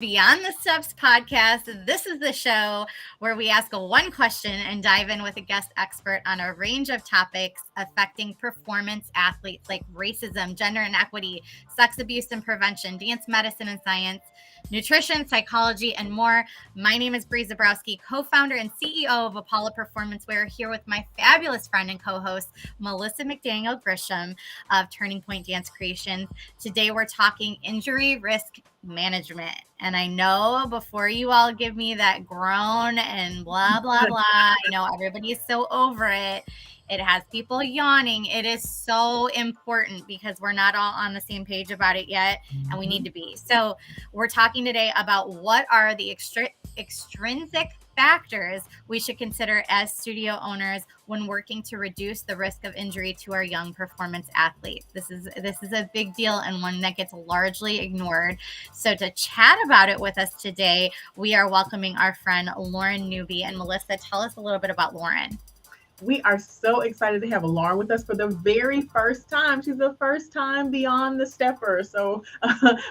Beyond the Steps podcast. This is the show where we ask one question and dive in with a guest expert on a range of topics affecting performance athletes like racism, gender inequity, sex abuse and prevention, dance medicine and science, nutrition, psychology, and more. My name is Bree Zabrowski, co-founder and CEO of Apollo Performance Wear, here with my fabulous friend and co-host, Melissa McDaniel Grisham of Turning Point Dance Creations. Today we're talking injury risk management. And I know before you all give me that groan and blah, blah, blah, I know everybody is so over it. It has people yawning. It is so important because we're not all on the same page about it yet, and we need to be. So we're talking today about what are the extrinsic factors we should consider as studio owners when working to reduce the risk of injury to our young performance athletes. This is a big deal and one that gets largely ignored. So to chat about it with us today, we are welcoming our friend Lauren Newby. And Melissa, tell us a little bit about Lauren. We are so excited to have Lauren with us for the very first time. She's the first time beyond the stepper. So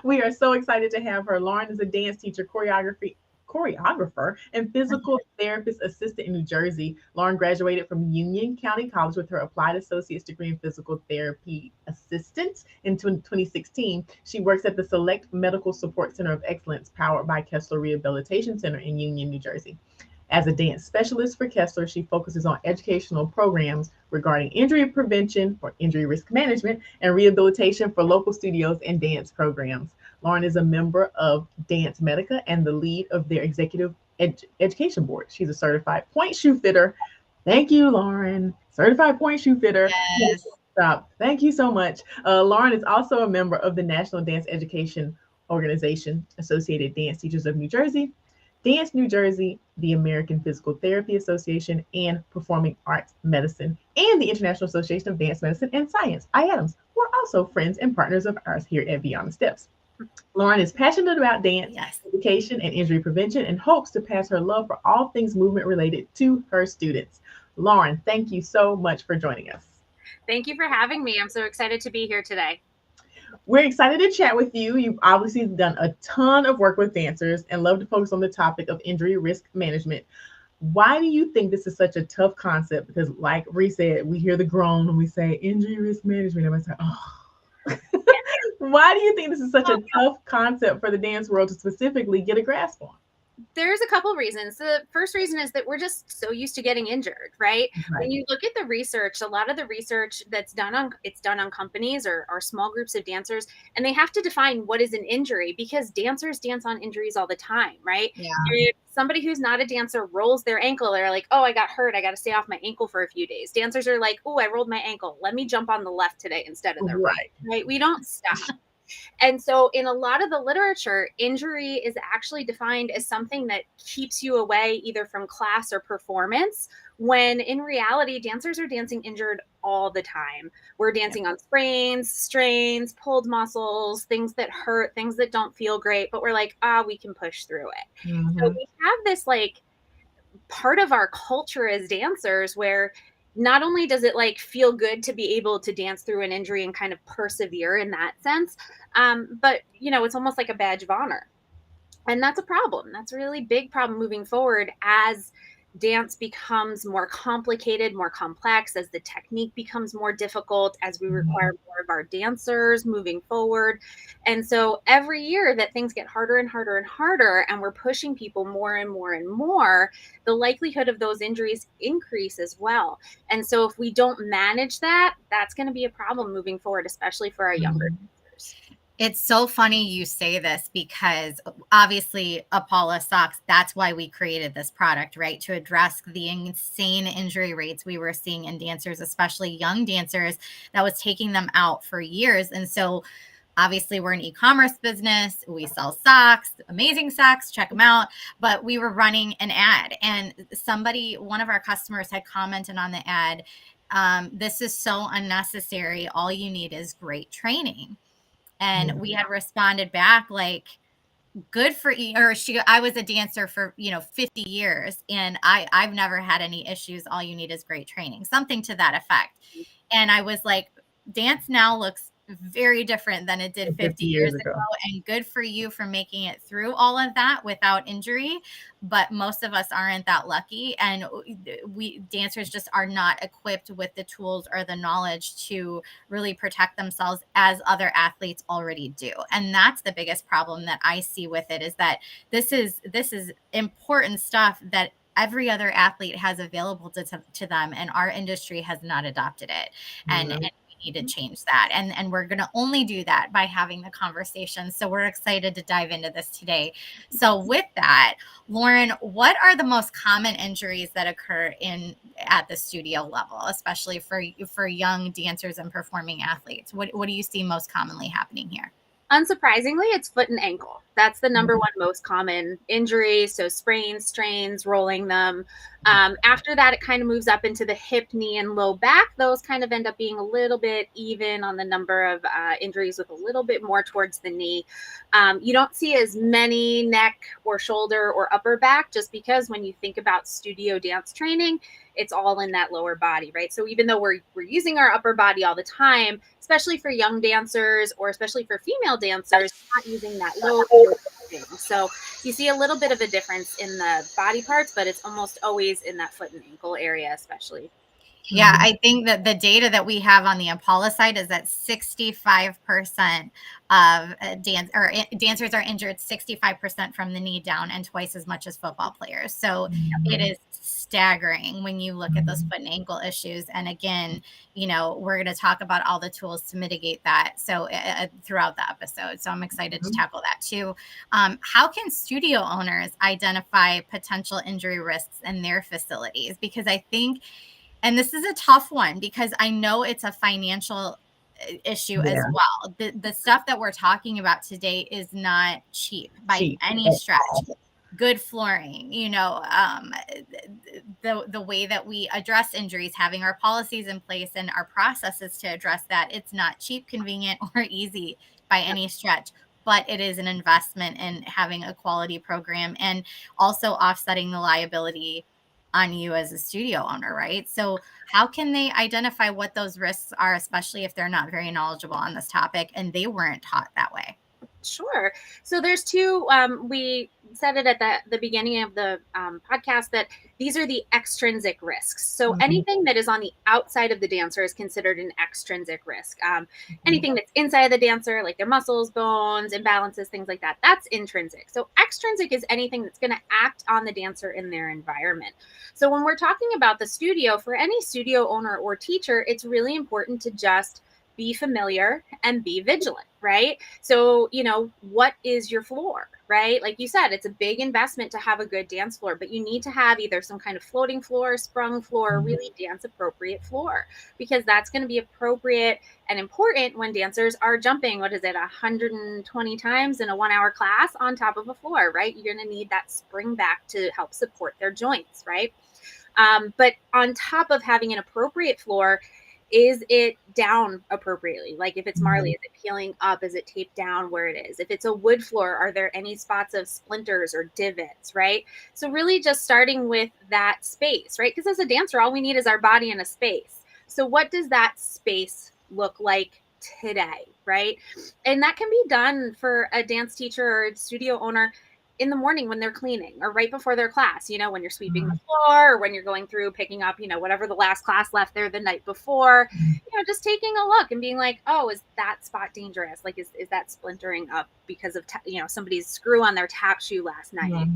we are so excited to have her. Lauren is a dance teacher, choreographer, and physical therapist assistant in New Jersey. Lauren graduated from Union County College with her applied associate's degree in physical therapy assistant in 2016. She works at the Select Medical Support Center of Excellence, powered by Kessler Rehabilitation Center in Union, New Jersey. As a dance specialist for Kessler, she focuses on educational programs regarding injury prevention or injury risk management and rehabilitation for local studios and dance programs. Lauren is a member of Dance Medica and the lead of their executive education board. She's a certified point shoe fitter. Thank you, Lauren. Certified point shoe fitter. Yes. Stop. Thank you so much. Lauren is also a member of the National Dance Education Organization, Associated Dance Teachers of New Jersey, Dance New Jersey, the American Physical Therapy Association, and Performing Arts Medicine, and the International Association of Dance Medicine and Science, IADMS, who are also friends and partners of ours here at Beyond the Steps. Lauren is passionate about dance, education, and injury prevention, and hopes to pass her love for all things movement related to her students. Lauren, thank you so much for joining us. Thank you for having me. I'm so excited to be here today. We're excited to chat with you. You've obviously done a ton of work with dancers and love to focus on the topic of injury risk management. Why do you think this is such a tough concept? Because like Ree said, we hear the groan when we say injury risk management. Everybody's like, oh. Why do you think this is such a tough concept for the dance world to specifically get a grasp on? There's a couple of reasons. The first reason is that we're just so used to getting injured, right? When you look at the research, a lot of the research that's done on companies or small groups of dancers, and they have to define what is an injury because dancers dance on injuries all the time, right? Yeah. If somebody who's not a dancer rolls their ankle, they're like, oh, I got hurt. I got to stay off my ankle for a few days. Dancers are like, oh, I rolled my ankle. Let me jump on the left today instead of the right? We don't stop. And so in a lot of the literature, injury is actually defined as something that keeps you away either from class or performance, when in reality, dancers are dancing injured all the time. We're dancing on sprains, strains, pulled muscles, things that hurt, things that don't feel great, but we're like, we can push through it. Mm-hmm. So we have this like part of our culture as dancers where not only does it like feel good to be able to dance through an injury and kind of persevere in that sense, but it's almost like a badge of honor. And that's a problem. That's a really big problem moving forward as dance becomes more complicated, more complex, as the technique becomes more difficult, as we require more of our dancers moving forward. And so every year that things get harder and harder and harder, and we're pushing people more and more and more, the likelihood of those injuries increase as well. And so if we don't manage that, that's going to be a problem moving forward, especially for our younger dancers. It's so funny you say this because obviously Apollo Socks, that's why we created this product, right? To address the insane injury rates we were seeing in dancers, especially young dancers, that was taking them out for years. And so obviously we're an e-commerce business. We sell socks, amazing socks, check them out. But we were running an ad and one of our customers had commented on the ad, this is so unnecessary. All you need is great training. And we had responded back like, good for you. I was a dancer for, 50 years and I've never had any issues. All you need is great training, something to that effect. And I was like, dance now looks very different than it did 50 years years ago. And good for you for making it through all of that without injury. But most of us aren't that lucky. And we dancers just are not equipped with the tools or the knowledge to really protect themselves as other athletes already do. And that's the biggest problem that I see with it, is that this is important stuff that every other athlete has available to them, and our industry has not adopted it. And we need to change that. And we're going to only do that by having the conversation. So we're excited to dive into this today. So with that, Lauren, what are the most common injuries that occur at the studio level, especially for young dancers and performing athletes? What do you see most commonly happening here? Unsurprisingly, it's foot and ankle. That's the number one most common injury. So sprains, strains, rolling them. After that, it kind of moves up into the hip, knee, and low back. Those kind of end up being a little bit even on the number of injuries, with a little bit more towards the knee. You don't see as many neck or shoulder or upper back, just because when you think about studio dance training, it's all in that lower body, right? So even though we're using our upper body all the time, especially for young dancers or especially for female dancers, not using that lower thing. So you see a little bit of a difference in the body parts, but it's almost always in that foot and ankle area, especially. Yeah, I think that the data that we have on the Impala side is that 65% of dancers are injured 65% from the knee down, and twice as much as football players. So it is staggering when you look at those foot and ankle issues. And again, we're going to talk about all the tools to mitigate that. So throughout the episode. So I'm excited to tackle that too. How can studio owners identify potential injury risks in their facilities? Because I think, and this is a tough one, because I know it's a financial issue as well. The stuff that we're talking about today is not cheap by any stretch. Good flooring, the way that we address injuries, having our policies in place and our processes to address that. It's not cheap, convenient, or easy by any stretch, but it is an investment in having a quality program and also offsetting the liability on you as a studio owner, right? So how can they identify what those risks are, especially if they're not very knowledgeable on this topic and they weren't taught that way? Sure. So there's two, we said it at the beginning of the podcast, that these are the extrinsic risks. So anything that is on the outside of the dancer is considered an extrinsic risk. Anything that's inside of the dancer, like their muscles, bones, imbalances, things like that, that's intrinsic. So extrinsic is anything that's going to act on the dancer in their environment. So when we're talking about the studio, for any studio owner or teacher, it's really important to just be familiar and be vigilant, right? So, what is your floor, right? Like you said, it's a big investment to have a good dance floor, but you need to have either some kind of floating floor, sprung floor, really dance appropriate floor, because that's going to be appropriate and important when dancers are jumping, 120 times in a 1 hour class on top of a floor, right? You're going to need that spring back to help support their joints, right? But on top of having an appropriate floor, is it down appropriately? Like if it's Marley, is it peeling up? Is it taped down where it is? If it's a wood floor, are there any spots of splinters or divots, right? So really just starting with that space, right? Because as a dancer, all we need is our body and a space. So what does that space look like today, right? And that can be done for a dance teacher or a studio owner in the morning when they're cleaning, or right before their class, when you're sweeping the floor, or when you're going through picking up, whatever the last class left there the night before, just taking a look and being like, oh, is that spot dangerous? Like, is that splintering up because of, somebody's screw on their tap shoe last night?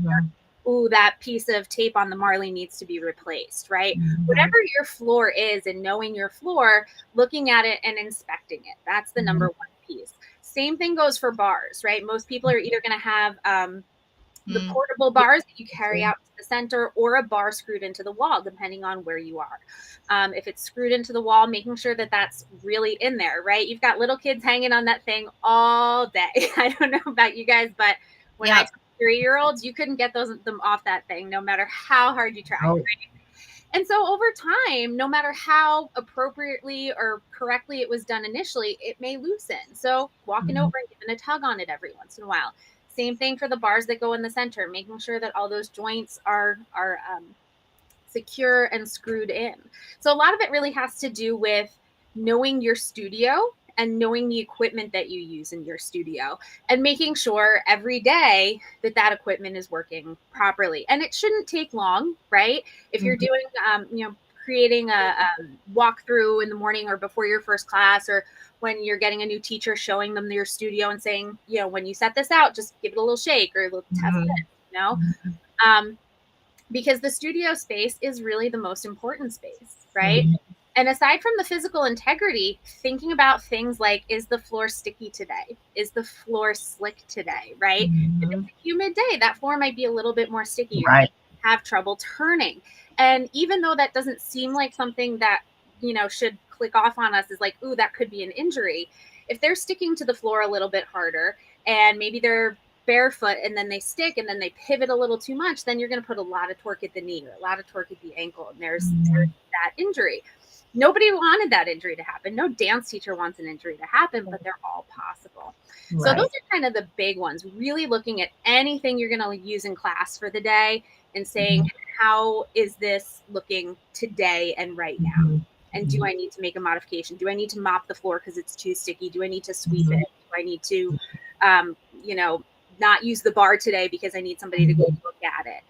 Ooh, that piece of tape on the Marley needs to be replaced, right? Whatever your floor is, and knowing your floor, looking at it and inspecting it. That's the number one piece. Same thing goes for bars, right? Most people are either going to have, the portable bars that you carry out to the center, or a bar screwed into the wall, depending on where you are. If it's screwed into the wall, making sure that that's really in there, right? You've got little kids hanging on that thing all day. I don't know about you guys, but when I taught 3-year-olds, you couldn't get them off that thing, no matter how hard you tried. Right? And so over time, no matter how appropriately or correctly it was done initially, it may loosen. So walking over and giving a tug on it every once in a while. Same thing for the bars that go in the center, making sure that all those joints are secure and screwed in. So a lot of it really has to do with knowing your studio and knowing the equipment that you use in your studio and making sure every day that that equipment is working properly. And it shouldn't take long, right? If you're doing, creating a walkthrough in the morning or before your first class, or when you're getting a new teacher, showing them your studio and saying, when you set this out, just give it a little shake or a little test it, because the studio space is really the most important space, right? And aside from the physical integrity, thinking about things like, is the floor sticky today? Is the floor slick today, right? If it's a humid day, that floor might be a little bit more sticky. You might have trouble turning. And even though that doesn't seem like something that, should click off on us as like, ooh, that could be an injury. If they're sticking to the floor a little bit harder and maybe they're barefoot and then they stick and then they pivot a little too much, then you're going to put a lot of torque at the knee or a lot of torque at the ankle. And there's that injury. Nobody wanted that injury to happen. No dance teacher wants an injury to happen, but they're all possible. So those are kind of the big ones, really looking at anything you're going to use in class for the day and saying, how is this looking today and right now? And do I need to make a modification? Do I need to mop the floor because it's too sticky? Do I need to sweep it? Do I need to, not use the bar today because I need somebody to go look at it?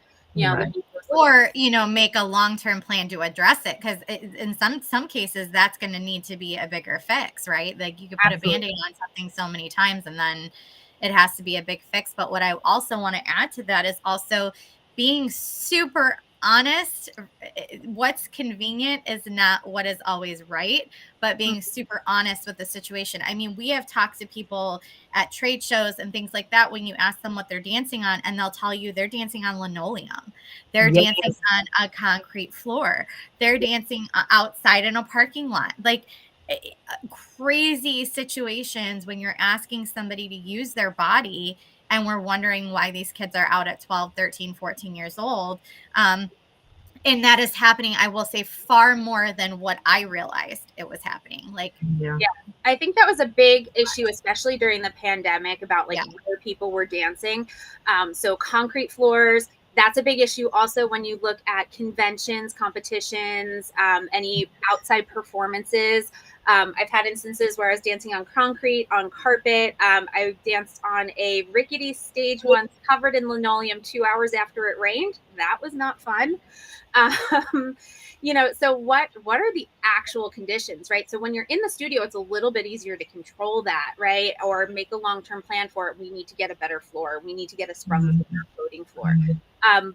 Or make a long-term plan to address it, because in some cases that's going to need to be a bigger fix, right? Like you could put a Band-Aid on something so many times and then it has to be a big fix. But what I also want to add to that is also being super honest. What's convenient is not what is always right, but being super honest with the situation. I mean, we have talked to people at trade shows and things like that when you ask them what they're dancing on, and they'll tell you they're dancing on linoleum. They're dancing on a concrete floor. They're dancing outside in a parking lot. Like crazy situations when you're asking somebody to use their body, and we're wondering why these kids are out at 12, 13, 14 years old. And that is happening, I will say, far more than what I realized it was happening. Yeah. I think that was a big issue, especially during the pandemic, about where people were dancing. So concrete floors, that's a big issue. Also, when you look at conventions, competitions, any outside performances, I've had instances where I was dancing on concrete, on carpet. I danced on a rickety stage once, covered in linoleum 2 hours after it rained. That was not fun. So what are the actual conditions, right? So when you're in the studio, it's a little bit easier to control that, right? Or make a long-term plan for it. We need to get a better floor. We need to get a sprung floating floor.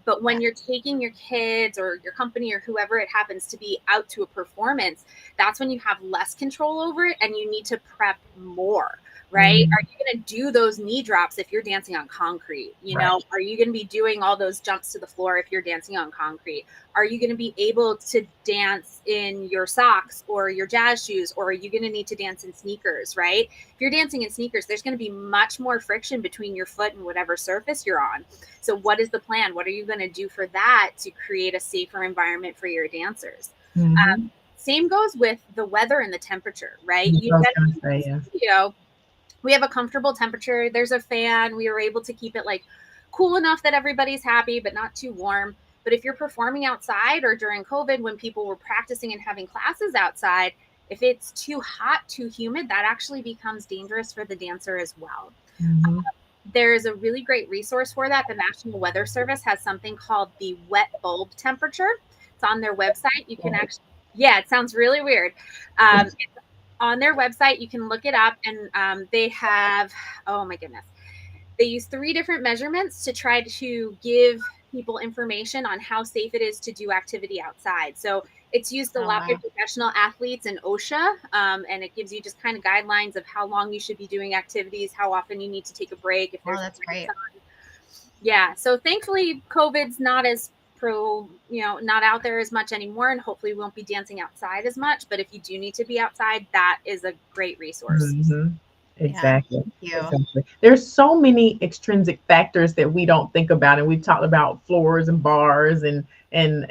But when you're taking your kids or your company or whoever it happens to be out to a performance, that's when you have less control over it and you need to prep more, right? Are you going to do those knee drops if you're dancing on concrete? Are you going to be doing all those jumps to the floor if you're dancing on concrete? Are you going to be able to dance in your socks or your jazz shoes, or are you going to need to dance in sneakers, right? If you're dancing in sneakers, there's going to be much more friction between your foot and whatever surface you're on. So what is the plan? What are you going to do for that to create a safer environment for your dancers? Same goes with the weather and the temperature, right? We have a comfortable temperature. There's a fan. We were able to keep it cool enough that everybody's happy, but not too warm. But if you're performing outside, or during COVID when people were practicing and having classes outside, if it's too hot, too humid, that actually becomes dangerous for the dancer as well. There's a really great resource for that. The National Weather Service has something called the wet bulb temperature. It's on their website. You can it sounds really weird. It's on their website. You can look it up, and they have, oh my goodness, they use 3 different measurements to try to give people information on how safe it is to do activity outside. So it's used a lot by professional athletes and OSHA, and it gives you just kind of guidelines of how long you should be doing activities, how often you need to take a break. If there's that's great. Yeah. So thankfully, COVID's not as not out there as much anymore, and hopefully we won't be dancing outside as much. But if you do need to be outside, that is a great resource. Exactly. Exactly. There's so many extrinsic factors that we don't think about, and we've talked about floors and bars and and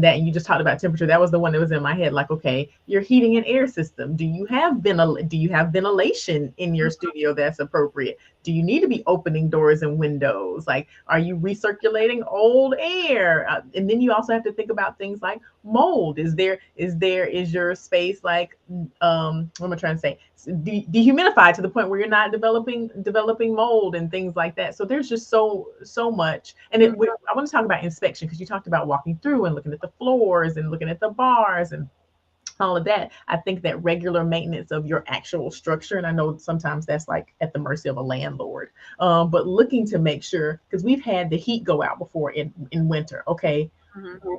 that, and you just talked about temperature. That was the one that was in my head. Like, okay, your heating and air system. Do you have ventilation in your studio that's appropriate? Do you need to be opening doors and windows? Like, are you recirculating old air? And then you also have to think about things like mold. Is your space like what am I trying to say? Dehumidified to the point where you're not developing mold and things like that. So there's just so much. And I want to talk about inspection, because you talked about walking through and looking at the floors and looking at the bars and all of that. I think that regular maintenance of your actual structure, and I know sometimes that's like at the mercy of a landlord, but looking to make sure, because we've had the heat go out before in winter. Okay,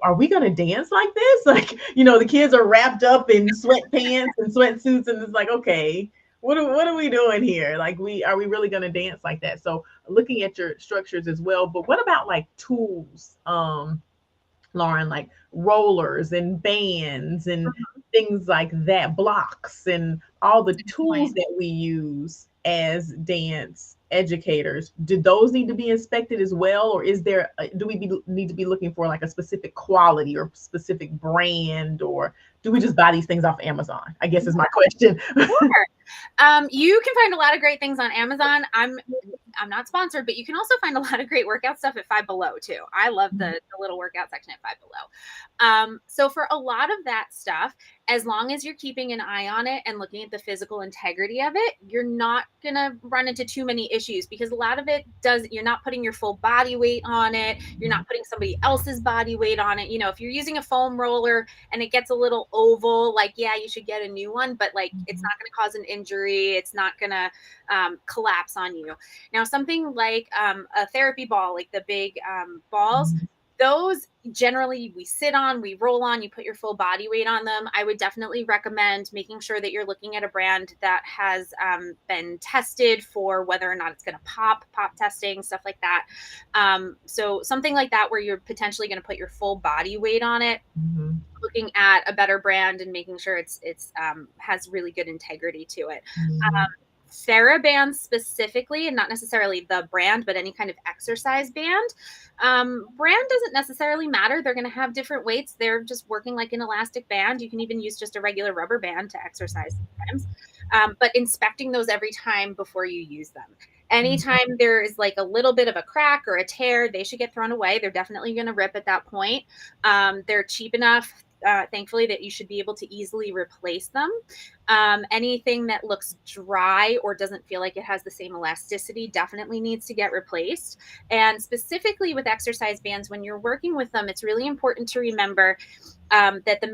are we going to dance like this? Like, the kids are wrapped up in sweatpants and sweatsuits, and it's like, okay, what are we doing here? Like, are we really going to dance like that? So looking at your structures as well. But what about like tools, Lauren, like rollers and bands and things like that, blocks and all the tools that we use as dance educators? Do those need to be inspected as well, or do we need to be looking for like a specific quality or specific brand, or do we just buy these things off Amazon? I guess is my question. Sure. You can find a lot of great things on Amazon. I'm not sponsored, but you can also find a lot of great workout stuff at Five Below too. I love the little workout section at Five Below. So for a lot of that stuff, as long as you're keeping an eye on it and looking at the physical integrity of it, you're not going to run into too many issues, because a lot of it you're not putting your full body weight on it. You're not putting somebody else's body weight on it. If you're using a foam roller and it gets a little oval, like, yeah, you should get a new one, but like, it's not going to cause an injury. It's not going to collapse on you. Now, something like a therapy ball, like the big balls, those generally we sit on, we roll on, you put your full body weight on them. I would definitely recommend making sure that you're looking at a brand that has been tested for whether or not it's going to pop testing, stuff like that. So something like that, where you're potentially going to put your full body weight on it, looking at a better brand and making sure it's has really good integrity to it. TheraBand specifically, and not necessarily the brand, but any kind of exercise band. Brand doesn't necessarily matter. They're going to have different weights. They're just working like an elastic band. You can even use just a regular rubber band to exercise sometimes. But inspecting those every time before you use them. Anytime there is like a little bit of a crack or a tear, they should get thrown away. They're definitely going to rip at that point. They're cheap enough, thankfully, that you should be able to easily replace them. Anything that looks dry or doesn't feel like it has the same elasticity definitely needs to get replaced. And specifically with exercise bands, when you're working with them, it's really important to remember that the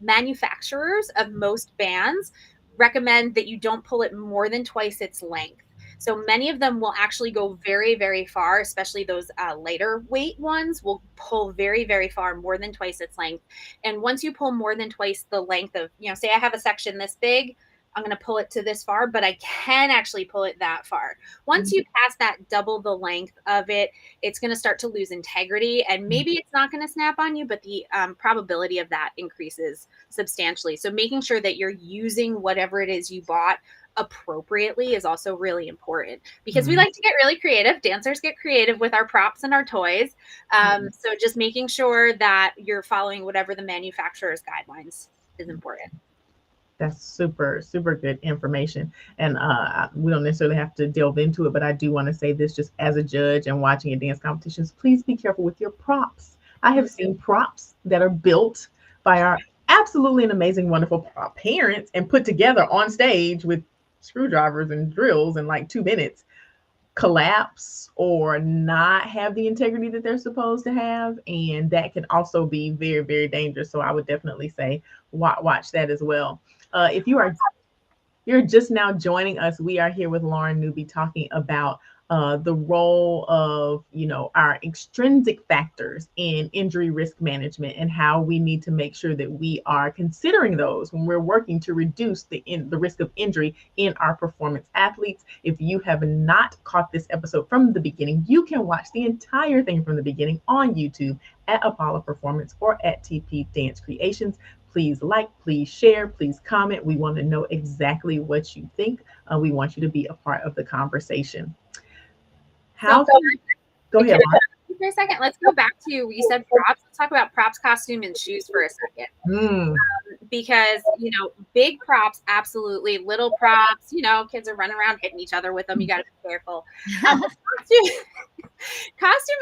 manufacturers of most bands recommend that you don't pull it more than twice its length. So many of them will actually go very, very far, especially those lighter weight ones will pull very, very far, more than twice its length. And once you pull more than twice the length of, say I have a section this big, I'm going to pull it to this far, but I can actually pull it that far. Once you pass that double the length of it, it's going to start to lose integrity, and maybe it's not going to snap on you, but the probability of that increases substantially. So making sure that you're using whatever it is you bought appropriately is also really important, because we like to get really creative. Dancers get creative with our props and our toys. So just making sure that you're following whatever the manufacturer's guidelines is important. That's super, super good information. And we don't necessarily have to delve into it, but I do want to say this just as a judge and watching at dance competitions, please be careful with your props. I have seen props that are built by our absolutely and amazing, wonderful parents and put together on stage with screwdrivers and drills in like 2 minutes, collapse or not have the integrity that they're supposed to have. And that can also be very, very dangerous. So I would definitely say watch that as well. If you're just now joining us, we are here with Lauren Newby talking about the role of, our extrinsic factors in injury risk management and how we need to make sure that we are considering those when we're working to reduce the risk of injury in our performance athletes. If you have not caught this episode from the beginning, you can watch the entire thing from the beginning on YouTube at Apollo Performance or at TP Dance Creations. Please like, please share, please comment. We want to know exactly what you think. We want you to be a part of the conversation. Go ahead, Lauren. for a second. Let's go back to, you said props. Let's talk about props, costume, and shoes for a second. Because, big props, absolutely. Little props, kids are running around hitting each other with them. You got to be careful. Costume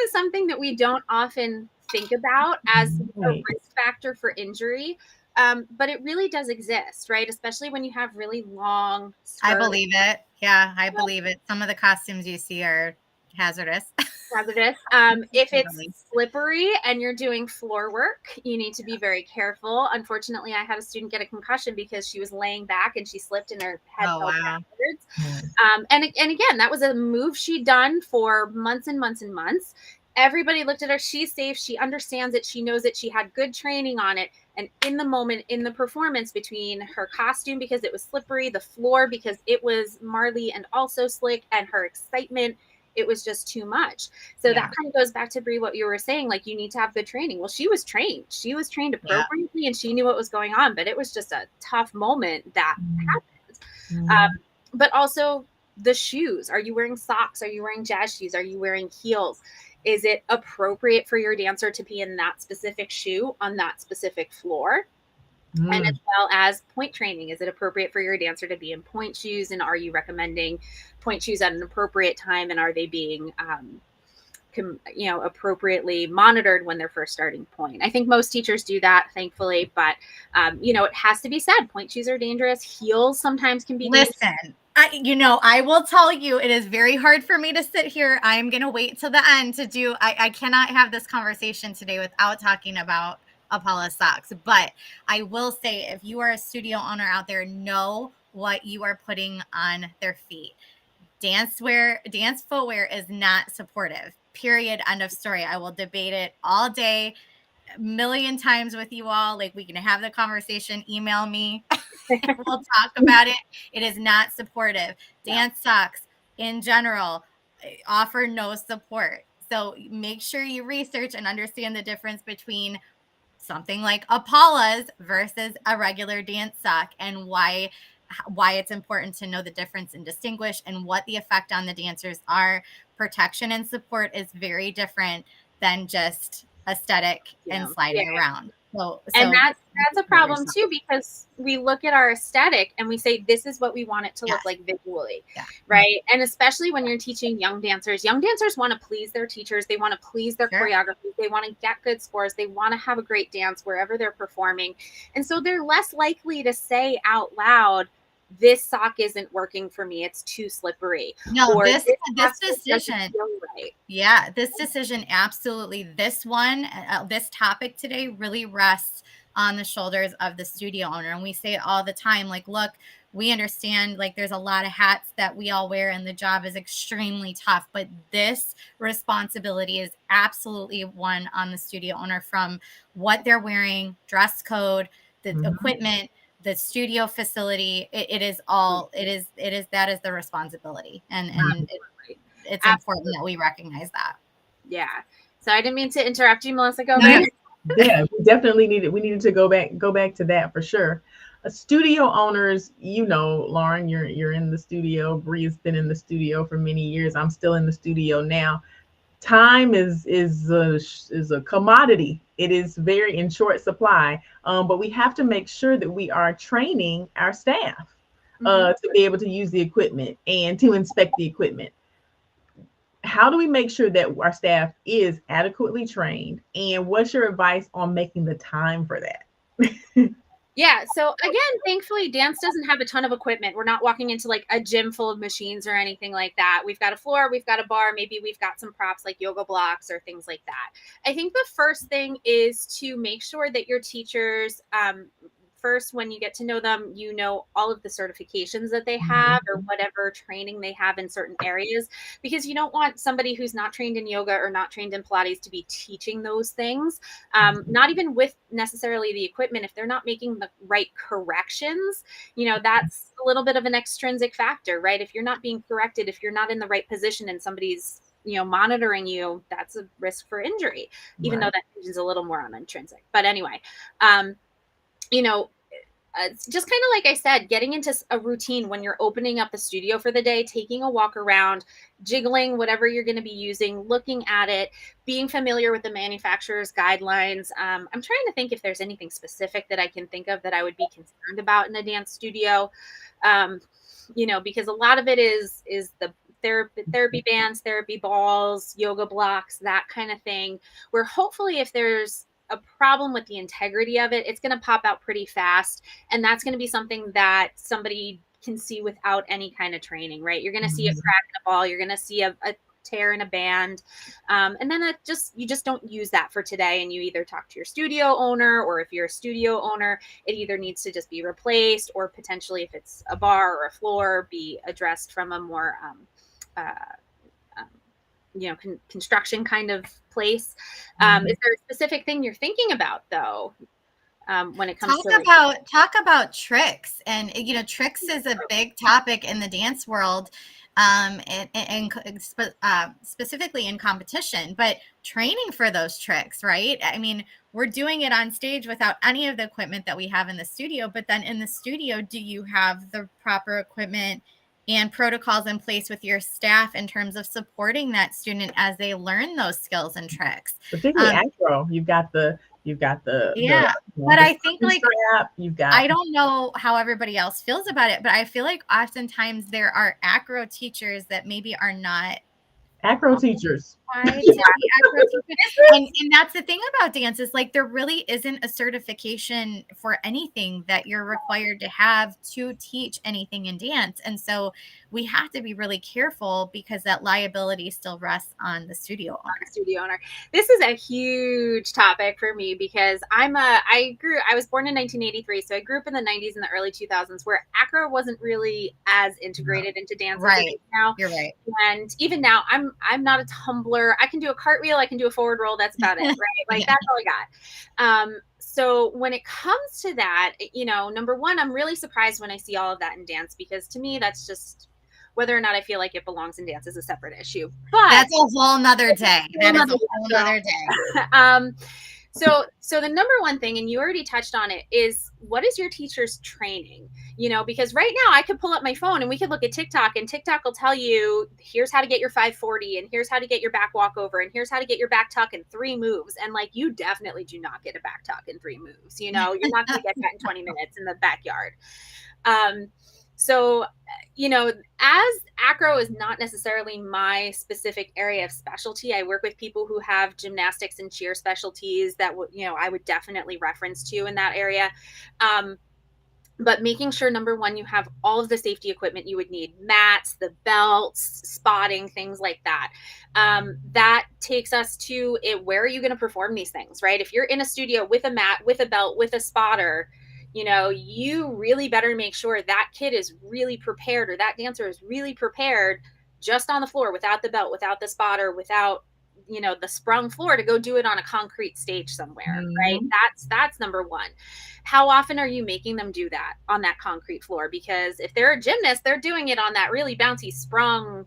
is something that we don't often think about as a risk factor for injury. But it really does exist, right? Especially when you have really long skirts. I believe it. Yeah, I believe it. Some of the costumes you see are hazardous. If it's slippery and you're doing floor work, you need to be very careful. Unfortunately, I had a student get a concussion because she was laying back and she slipped and her head fell backwards. And again, that was a move she'd done for months and months and months. Everybody looked at her. She's safe. She understands it. She knows it. She had good training on it. And in the moment, in the performance between her costume, because it was slippery, the floor, because it was marly and also slick, and her excitement, it was just too much. So that kind of goes back to Bree, what you were saying, like you need to have good training. Well, she was trained. She was trained appropriately and she knew what was going on, but it was just a tough moment that happened. But also the shoes. Are you wearing socks? Are you wearing jazz shoes? Are you wearing heels? Is it appropriate for your dancer to be in that specific shoe on that specific floor? And as well as point training, is it appropriate for your dancer to be in point shoes? And are you recommending point shoes at an appropriate time? And are they being, appropriately monitored when they're first starting point? I think most teachers do that, thankfully, but, it has to be said, point shoes are dangerous. Heels sometimes can be dangerous. Listen, I will tell you, it is very hard for me to sit here. I'm going to wait till the end to do, I cannot have this conversation today without talking about Apollo socks. But I will say, if you are a studio owner out there, know what you are putting on their feet. Dance footwear is not supportive. Period. End of story. I will debate it all day, a million times with you all. Like, we can have the conversation, email me. We'll talk about it. It is not supportive. Dance socks in general offer no support. So make sure you research and understand the difference between something like Apollo's versus a regular dance sock, and why it's important to know the difference and distinguish, and what the effect on the dancers are. Protection and support is very different than just aesthetic and sliding around. And that's a problem too, because we look at our aesthetic and we say, this is what we want it to look like visually, right? And especially when you're teaching young dancers want to please their teachers. They want to please their choreographers. They want to get good scores. They want to have a great dance wherever they're performing. And so they're less likely to say out loud, this sock isn't working for me. It's too slippery. No, this decision. This decision, absolutely. This one, this topic today really rests on the shoulders of the studio owner. And we say it all the time, like, look, we understand, like, there's a lot of hats that we all wear and the job is extremely tough, but this responsibility is absolutely one on the studio owner, from what they're wearing, dress code, the equipment, the studio facility. It is that is the responsibility. And it's important that we recognize that. Yeah. So I didn't mean to interrupt you, Melissa. Go ahead. Yeah, we definitely needed to go back to that for sure. Studio owners, Lauren, you're in the studio. Bree's been in the studio for many years. I'm still in the studio now. Time is a commodity. It is very in short supply, but we have to make sure that we are training our staff to be able to use the equipment and to inspect the equipment. How do we make sure that our staff is adequately trained? And what's your advice on making the time for that? Yeah. So again, thankfully, dance doesn't have a ton of equipment. We're not walking into like a gym full of machines or anything like that. We've got a floor, we've got a bar, maybe we've got some props like yoga blocks or things like that. I think the first thing is to make sure that your teachers, first, when you get to know them, all of the certifications that they have or whatever training they have in certain areas, because you don't want somebody who's not trained in yoga or not trained in Pilates to be teaching those things, not even with necessarily the equipment. If they're not making the right corrections, that's a little bit of an extrinsic factor, right? If you're not being corrected, if you're not in the right position and somebody's monitoring you, that's a risk for injury, even though that is a little more on intrinsic. But anyway, it's just kind of like I said, getting into a routine when you're opening up the studio for the day, taking a walk around, jiggling whatever you're going to be using, looking at it, being familiar with the manufacturer's guidelines. I'm trying to think if there's anything specific that I can think of that I would be concerned about in a dance studio. Because a lot of it is the therapy bands, therapy balls, yoga blocks, that kind of thing, where hopefully if there's a problem with the integrity of it, it's going to pop out pretty fast. And that's going to be something that somebody can see without any kind of training, right? You're going to see a crack in a ball. You're going to see a tear in a band. And then you just don't use that for today. And you either talk to your studio owner, or if you're a studio owner, it either needs to just be replaced, or potentially if it's a bar or a floor, be addressed from a more, construction kind of place. Is there a specific thing you're thinking about though? When it comes talk about tricks, and tricks is a big topic in the dance world, and specifically in competition, but training for those tricks, right? I mean, we're doing it on stage without any of the equipment that we have in the studio, but then in the studio, do you have the proper equipment and protocols in place with your staff in terms of supporting that student as they learn those skills and tricks? Particularly acro, you've got the but I think strap, I don't know how everybody else feels about it, but I feel like oftentimes there are acro teachers that maybe are not acro teachers. And that's the thing about dance, is like there really isn't a certification for anything that you're required to have to teach anything in dance. And so we have to be really careful, because that liability still rests on the studio owner. This is a huge topic for me, because I was born in 1983, so I grew up in the 90s and the early 2000s, where acro wasn't really as integrated into dance right as it is now. You're right. And even now, I'm not a tumbler. I can do a cartwheel, I can do a forward roll, that's about it, right? Like that's all I got. So when it comes to that, number one, I'm really surprised when I see all of that in dance, because to me, that's just, whether or not I feel like it belongs in dance is a separate issue. But that's a whole nother day. That is a whole nother day. So the number one thing, and you already touched on it, is what is your teacher's training? Because right now I could pull up my phone and we could look at TikTok, and TikTok will tell you, here's how to get your 540, and here's how to get your back walkover, and here's how to get your back tuck in 3 moves. And like, you definitely do not get a back tuck in 3 moves. You're not going to get that in 20 minutes in the backyard. So, as acro is not necessarily my specific area of specialty, I work with people who have gymnastics and cheer specialties that I would definitely reference to in that area. But making sure, number one, you have all of the safety equipment you would need, mats, the belts, spotting, things like that. That takes us to where are you going to perform these things, right? If you're in a studio with a mat, with a belt, with a spotter, you really better make sure that kid is really prepared, or that dancer is really prepared just on the floor, without the belt, without the spotter, without, the sprung floor, to go do it on a concrete stage somewhere, right? That's number one. How often are you making them do that on that concrete floor? Because if they're a gymnast, they're doing it on that really bouncy sprung,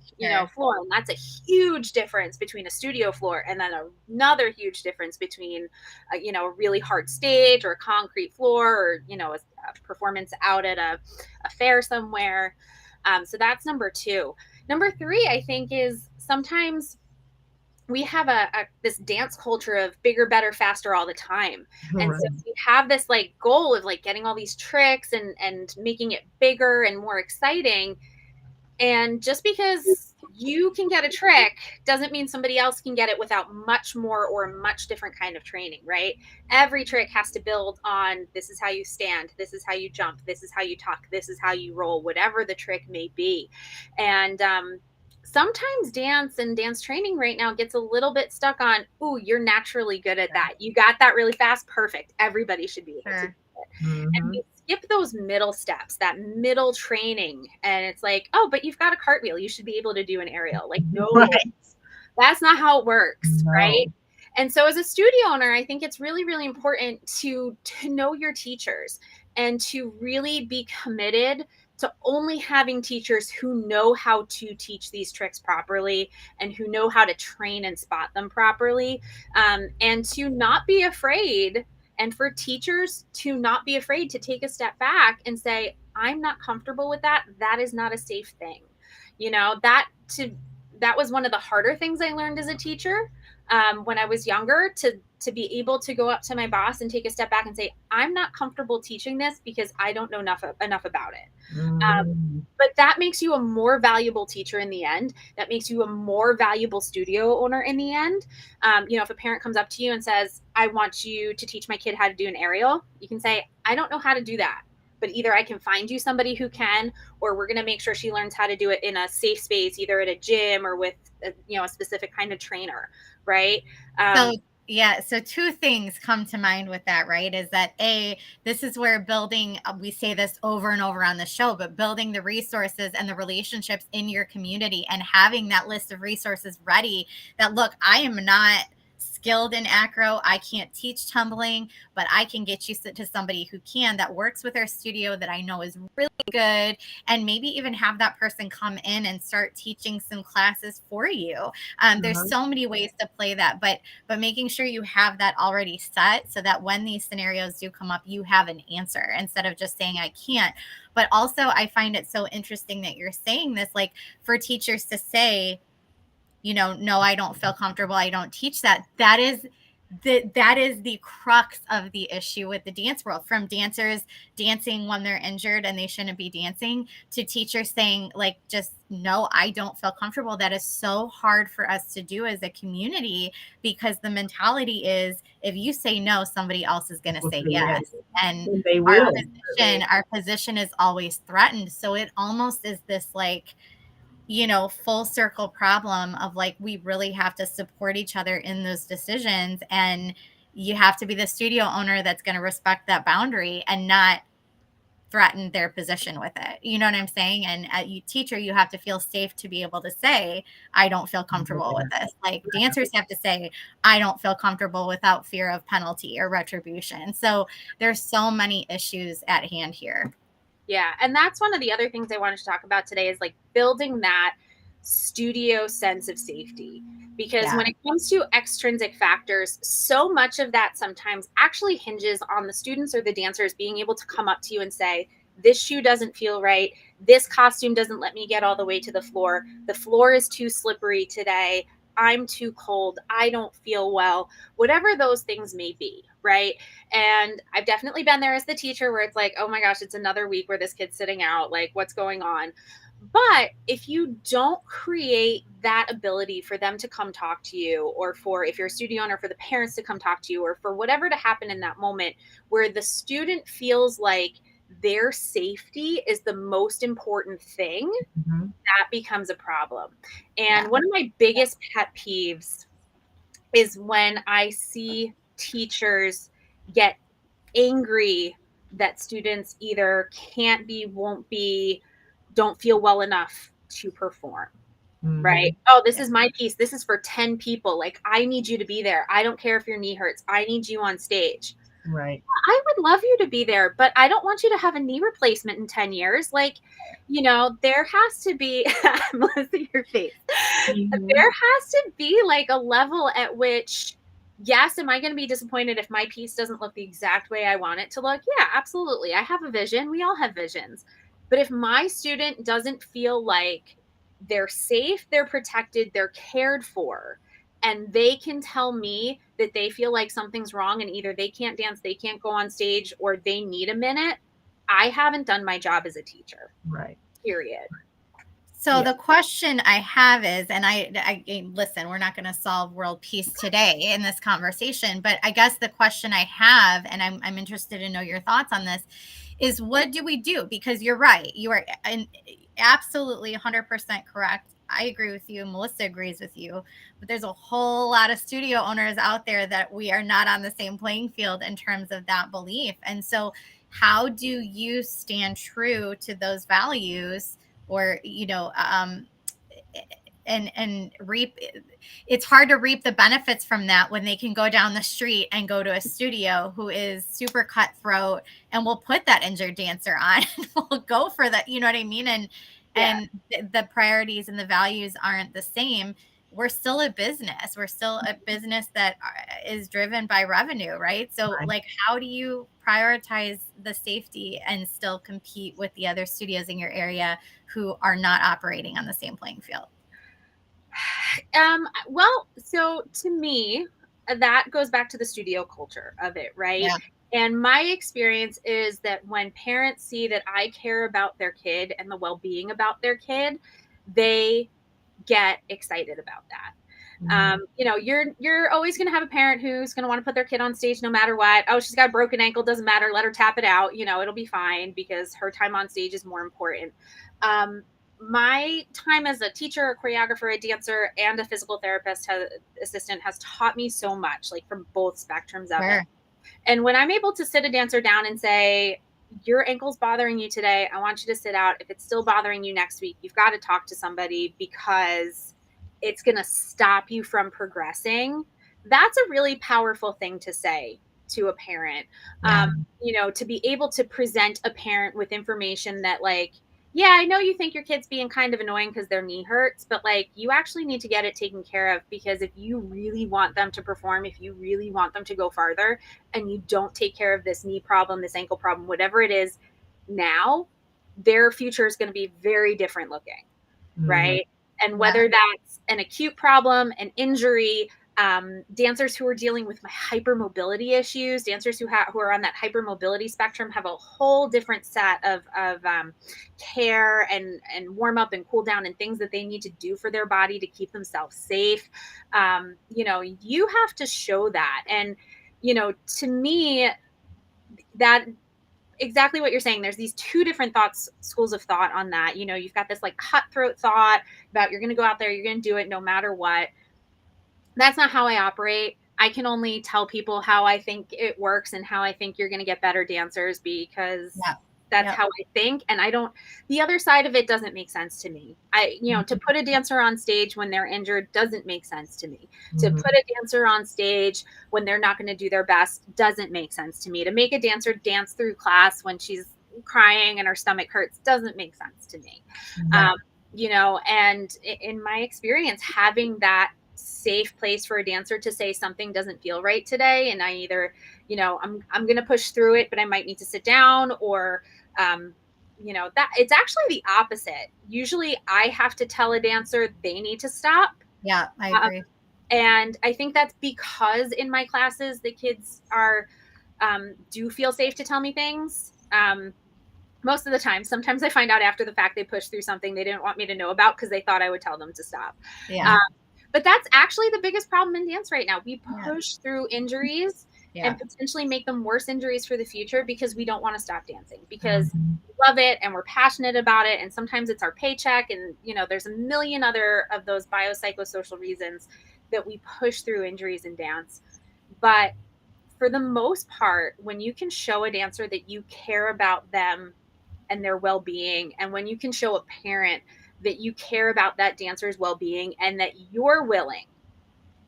floor. And that's a huge difference between a studio floor, and then another huge difference between, a really hard stage, or a concrete floor, or, a performance out at a fair somewhere. So that's number two. Number three, I think, is sometimes we have this dance culture of bigger, better, faster all the time. And so we have this like goal of like getting all these tricks and making it bigger and more exciting. And just because you can get a trick doesn't mean somebody else can get it without much more or much different kind of training, right? Every trick has to build on, this is how you stand, this is how you jump, this is how you talk, this is how you roll, whatever the trick may be. And sometimes dance and dance training right now gets a little bit stuck on, ooh, you're naturally good at that. You got that really fast. Perfect. Everybody should be able to do it. And we skip those middle steps, that middle training. And it's like, oh, but you've got a cartwheel. You should be able to do an aerial. Like, no, that's not how it works. Right. And so as a studio owner, I think it's really, really important to know your teachers and to really be committed to only having teachers who know how to teach these tricks properly and who know how to train and spot them properly, and to not be afraid And for teachers to not be afraid to take a step back and say, I'm not comfortable with that. That is not a safe thing. You know, that was one of the harder things I learned as a teacher when I was younger, to be able to go up to my boss and take a step back and say, I'm not comfortable teaching this because I don't know enough about it. But that makes you a more valuable teacher in the end. That makes you a more valuable studio owner in the end. You know, if a parent comes up to you and says, I want you to teach my kid how to do an aerial, you can say, I don't know how to do that, but either I can find you somebody who can, or we're going to make sure she learns how to do it in a safe space, either at a gym or with a specific kind of trainer. Right. So two things come to mind with that, right? Is that this is where building, we say this over and over on the show, but building the resources and the relationships in your community and having that list of resources ready that, look, I am not skilled in acro. I can't teach tumbling, but I can get you to somebody who can, that works with our studio that I know is really good, and maybe even have that person come in and start teaching some classes for you. There's so many ways to play that, but making sure you have that already set so that when these scenarios do come up, you have an answer instead of just saying I can't. But also, I find it so interesting that you're saying this, like for teachers to say, you know, no, I don't feel comfortable, I don't teach that. That is the crux of the issue with the dance world, from dancers dancing when they're injured and they shouldn't be dancing, to teachers saying, like, just no, I don't feel comfortable. That is so hard for us to do as a community, because the mentality is, if you say no, somebody else is going to say yes. And they will. Our position is always threatened. So it almost is this, like, you know, full circle problem of, like, we really have to support each other in those decisions. And you have to be the studio owner that's going to respect that boundary and not threaten their position with it. You know what I'm saying? And you teacher, you have to feel safe to be able to say, I don't feel comfortable with this. Like dancers have to say, I don't feel comfortable, without fear of penalty or retribution. So there's so many issues at hand here. Yeah. And that's one of the other things I wanted to talk about today, is like building that studio sense of safety. Because when it comes to extrinsic factors, so much of that sometimes actually hinges on the students or the dancers being able to come up to you and say, this shoe doesn't feel right. This costume doesn't let me get all the way to the floor. The floor is too slippery today. I'm too cold. I don't feel well. Whatever those things may be, right? And I've definitely been there as the teacher, where it's like, oh my gosh, it's another week where this kid's sitting out. Like, what's going on? But if you don't create that ability for them to come talk to you, or for, if you're a studio owner, for the parents to come talk to you, or for whatever to happen in that moment, where the student feels like their safety is the most important thing, that becomes a problem. And one of my biggest pet peeves is when I see teachers get angry that students either can't be, won't be, don't feel well enough to perform. Right? Oh, this is my piece. This is for 10 people. Like, I need you to be there. I don't care if your knee hurts. I need you on stage. Right. I would love you to be there, but I don't want you to have a knee replacement in 10 years. Like, you know, there has to be, Melissa, your face. There has to be like a level at which, yes, am I going to be disappointed if my piece doesn't look the exact way I want it to look? Yeah, absolutely. I have a vision. We all have visions. But if my student doesn't feel like they're safe, they're protected, they're cared for, and they can tell me that they feel like something's wrong and either they can't dance, they can't go on stage, or they need a minute, I haven't done my job as a teacher. Right. Period. So the question I have is, and I listen, we're not going to solve world peace today in this conversation, but I guess the question I have, and I'm interested to know your thoughts on this, is what do we do? Because you're right. You are absolutely 100% correct. I agree with you. Melissa agrees with you. But there's a whole lot of studio owners out there that we are not on the same playing field in terms of that belief. And so how do you stand true to those values, or, you know, and reap? It's hard to reap the benefits from that when they can go down the street and go to a studio who is super cutthroat and will put that injured dancer on and will go for that. You know what I mean? And the priorities and the values aren't the same. we're still a business. We're still a business that is driven by revenue, right? So Right. like, how do you prioritize the safety and still compete with the other studios in your area who are not operating on the same playing field? Well, so to me, that goes back to the studio culture of it, right? Yeah. And my experience is that when parents see that I care about their kid and the well-being about their kid, they get excited about that. Mhm. You're always going to have a parent who's going to want to put their kid on stage no matter what. Oh, she's got a broken ankle, doesn't matter, let her tap it out. It'll be fine because her time on stage is more important. um, my time as a teacher, a choreographer, a dancer, and a physical therapist assistant has taught me so much, like from both spectrums of it. Sure. And when I'm able to sit a dancer down and say, your ankle's bothering you today, I want you to sit out. If it's still bothering you next week, you've got to talk to somebody because it's going to stop you from progressing. That's a really powerful thing to say to a parent. Yeah. To be able to present a parent with information that, like, yeah, I know you think your kid's being kind of annoying because their knee hurts, but like, you actually need to get it taken care of, because if you really want them to perform, if you really want them to go farther, and you don't take care of this knee problem, this ankle problem, whatever it is now, their future is going to be very different looking, Mhm. right? And Yeah. whether that's an acute problem, an injury, dancers who are dealing with hypermobility issues, dancers who are on that hypermobility spectrum have a whole different set of care and warm up and cool down and things that they need to do for their body to keep themselves safe. You have to show that. And to me, that exactly what you're saying. There's these two different schools of thought on that. You've got this like cutthroat thought about you're going to go out there, you're going to do it no matter what. That's not how I operate. I can only tell people how I think it works and how I think you're going to get better dancers, because Yeah. that's Yep. how I think. And the other side of it doesn't make sense to me. To put a dancer on stage when they're injured doesn't make sense to me. To Mhm. put a dancer on stage when they're not going to do their best doesn't make sense to me. To make a dancer dance through class when she's crying and her stomach hurts doesn't make sense to me. Yeah. And in my experience, having that safe place for a dancer to say something doesn't feel right today, and I either, I'm going to push through it, but I might need to sit down, or that it's actually the opposite. Usually I have to tell a dancer they need to stop. Yeah, I um, agree. and I think that's because in my classes the kids are do feel safe to tell me things. Most of the time. Sometimes I find out after the fact they pushed through something they didn't want me to know about because they thought I would tell them to stop. Yeah. But that's actually the biggest problem in dance right now. We Yeah. push through injuries Yeah. and potentially make them worse injuries for the future because we don't want to stop dancing, because Mhm. we love it and we're passionate about it. And sometimes it's our paycheck. And, there's a million other of those biopsychosocial reasons that we push through injuries in dance. But for the most part, when you can show a dancer that you care about them and their well-being, and when you can show a parent that you care about that dancer's well-being and that you're willing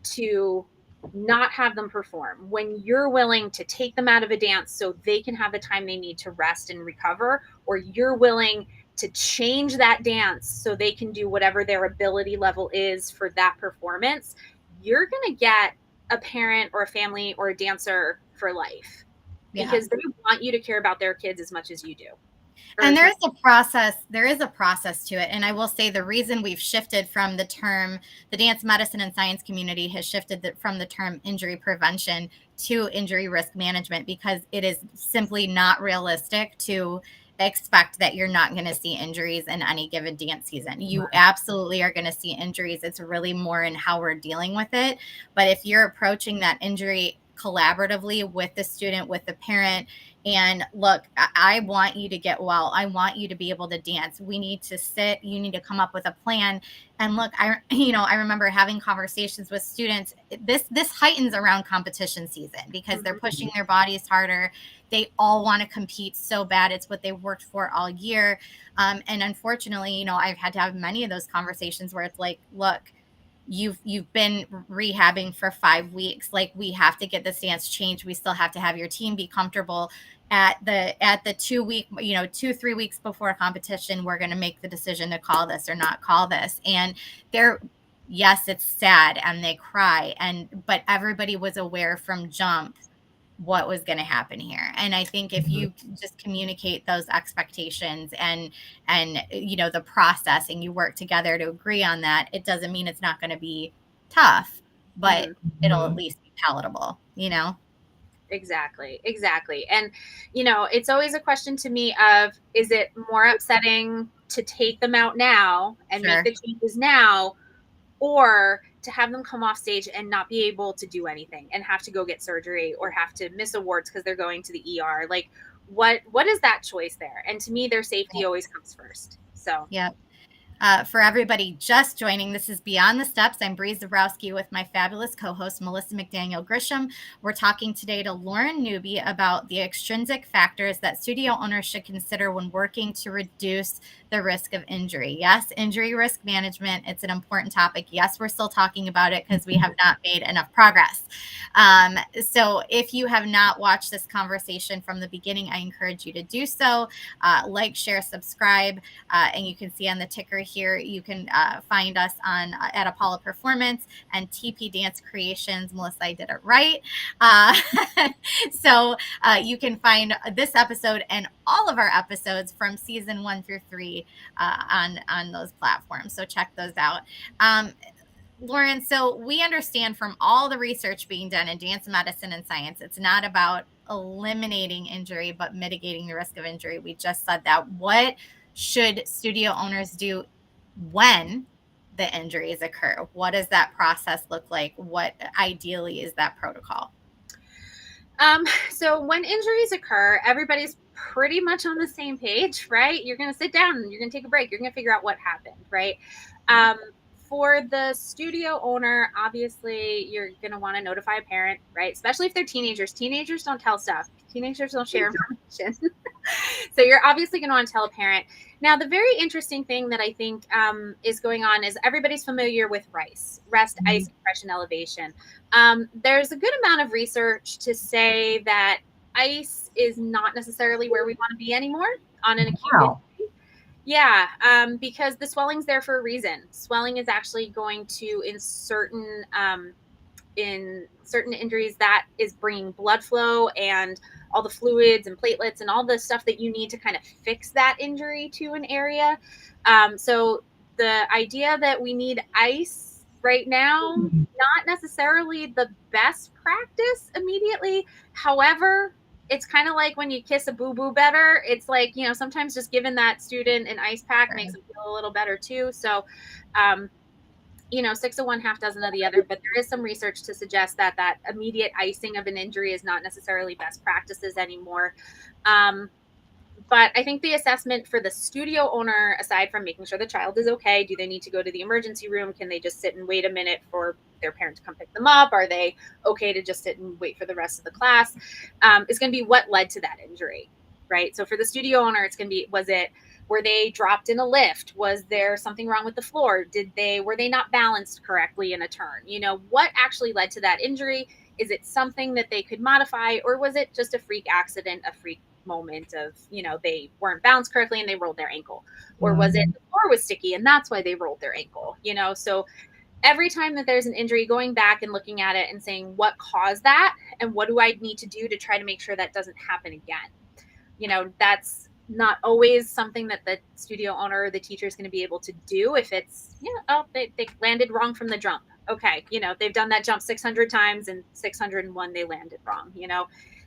to not have them perform, when you're willing to take them out of a dance so they can have the time they need to rest and recover, or you're willing to change that dance so they can do whatever their ability level is for that performance, you're going to get a parent or a family or a dancer for life, Yeah. because they want you to care about their kids as much as you do. And there is a process to it. And I will say the reason we've shifted from the term, the dance medicine and science community has shifted from the term injury prevention to injury risk management, because it is simply not realistic to expect that you're not going to see injuries in any given dance season. You absolutely are going to see injuries. It's really more in how we're dealing with it. But if you're approaching that injury collaboratively with the student, with the parent, and look, I want you to get well. I want you to be able to dance. We need to sit. You need to come up with a plan. And look, I remember having conversations with students. This heightens around competition season because they're pushing their bodies harder. They all want to compete so bad. It's what they worked for all year. And unfortunately, I've had to have many of those conversations where it's like, look, you've been rehabbing for 5 weeks. Like, we have to get this dance changed. We still have to have your team be comfortable at the 2 week, 2-3 weeks before a competition. We're going to make the decision to call this or not call this. And yes, it's sad and they cry, but everybody was aware from jump what was going to happen here. And I think if you just communicate those expectations and the process, and you work together to agree on that, it doesn't mean it's not going to be tough, but it'll at least be palatable. Exactly. And it's always a question to me of, is it more upsetting to take them out now and Sure. make the changes now, or to have them come off stage and not be able to do anything and have to go get surgery or have to miss awards because they're going to the ER? Like, what is that choice there? And to me, their safety always comes first. So Yep. For everybody just joining, this is Beyond the Steps. I'm Bree Zabrowski with my fabulous co-host, Melissa McDaniel Grisham. We're talking today to Lauren Newby about the extrinsic factors that studio owners should consider when working to reduce the risk of injury. Yes, injury risk management. It's an important topic. Yes, we're still talking about it because we have not made enough progress. So if you have not watched this conversation from the beginning, I encourage you to do so. Like, share, subscribe, and you can see on the ticker here, you can find us on at Apollo Performance and TP Dance Creations. Melissa, I did it right. So you can find this episode and all of our episodes from season 1 through 3 on those platforms. So check those out. Lauren, so we understand from all the research being done in dance medicine and science, it's not about eliminating injury, but mitigating the risk of injury. We just said that. What should studio owners do when the injuries occur? What does that process look like? What ideally is that protocol? So when injuries occur, everybody's pretty much on the same page, right? You're going to sit down and you're going to take a break. You're going to figure out what happened, right? For the studio owner, obviously, you're going to want to notify a parent, right? Especially if they're teenagers. Teenagers don't tell stuff. Teenagers don't share information. So you're obviously going to want to tell a parent. Now, the very interesting thing that I think is going on is everybody's familiar with RICE, rest, ice, compression, elevation. There's a good amount of research to say that ice is not necessarily where we want to be anymore on an acute injury. Yeah, because the swelling's there for a reason. Swelling is actually going to, in certain injuries, that is bringing blood flow and all the fluids and platelets and all the stuff that you need to kind of fix that injury to an area. So the idea that we need ice right now, not necessarily the best practice immediately. However, it's kind of like when you kiss a boo-boo better. It's like, sometimes just giving that student an ice pack makes them feel a little better too. So, 6 of one, half dozen of the other, but there is some research to suggest that immediate icing of an injury is not necessarily best practices anymore. But I think the assessment for the studio owner, aside from making sure the child is okay, do they need to go to the emergency room? Can they just sit and wait a minute for their parent to come pick them up? Are they okay to just sit and wait for the rest of the class? Is going to be what led to that injury, right? So for the studio owner, it's going to be, were they dropped in a lift? Was there something wrong with the floor? Were they not balanced correctly in a turn? What actually led to that injury? Is it something that they could modify, or was it just a freak accident, a freak moment of, they weren't balanced correctly and they rolled their ankle? Or was it the floor was sticky and that's why they rolled their ankle? So every time that there's an injury, going back and looking at it and saying, what caused that? And what do I need to do to try to make sure that doesn't happen again? That's not always something that the studio owner or the teacher is going to be able to do. If it's, they landed wrong from the jump. Okay. They've done that jump 600 times and 601 they landed wrong.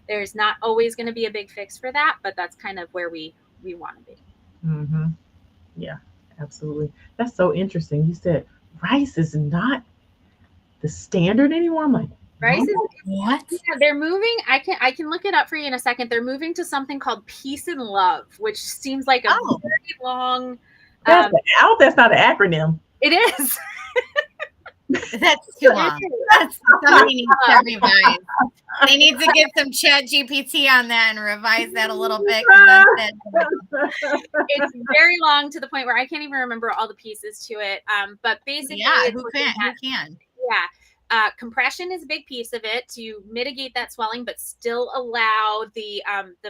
There's not always going to be a big fix for that, but that's kind of where we want to be. Mm-hmm. Yeah, absolutely. That's so interesting. You said RICE is not the standard anymore. I'm like, RICE is what? Yeah, they're moving. I can look it up for you in a second. They're moving to something called Peace and Love, which seems like a very long. I hope that's not an acronym. It is. That's too long. Somebody needs to revise. They need to get some Chat GPT on that and revise that a little bit. It's very long to the point where I can't even remember all the pieces to it. But basically, who can? Yeah. Compression is a big piece of it to mitigate that swelling, but still allow the